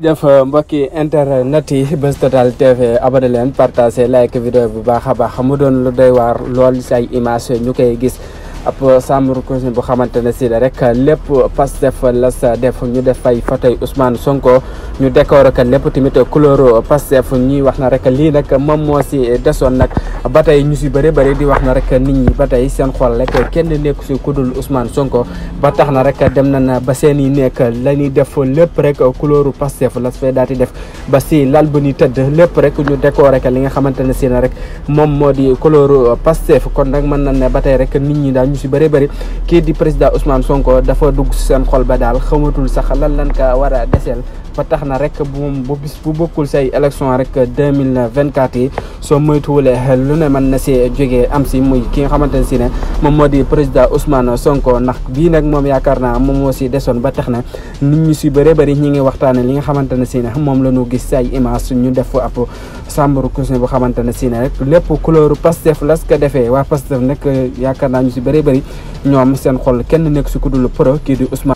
jëf mbokki internet yi Buzz Total TV abonné leen partagé like vidéo bu baax a baax mu doon lu doy waar lool say image ñu koy gis ab chambre cousin bu xamante ne si rek lépp Pastef la sa def ñu def fay photoy Ousmane Sonko ñu décoré ko lépp tamit couleur Pastef ñuy wax na rek lii nag moom moo si desoon nag ba tey ñu si bëri di wax na rek nit ñi ba tey seen xol rek kenn nekku si kudul Ousmane Sonko ba tax na rek dem na ba seen i nekk la ñuy def lépp rek couleur Pastef la fay daal di def ba si lal bu ñuy tëdd lépp rek ñu décoré ko li nga xamante ne si na rek moom moo di couleur Pastef kon nag mën na ne ba tey rek nit ñi daal ñu si bëri kii di président Ousmane Sonko dafa dugg si seen xol ba daal xamatul sax lan ka war a deseel ba tax na rek bu bis bu bokkul say élection rek 2024 yi soo moytuwulee lu ne mën na si jógee am si muy ki nga xamante ne si ne moom moo di président Ousmane Sonko ndax bii nag moom yaakaar naa moom moo si desoon ba tax na nit ñu si bëri ñi ngi waxtaane li nga xamante ne si ne moom la ñu gis say image ñu def ab chambre cousin bu xamante ne si ne rek lépp couleur Pastef las ko defee waa Pastef nag yaakaar naa ñu si bëri ñoom seen xol kenn nekk si ku dul pro kii di Ousmane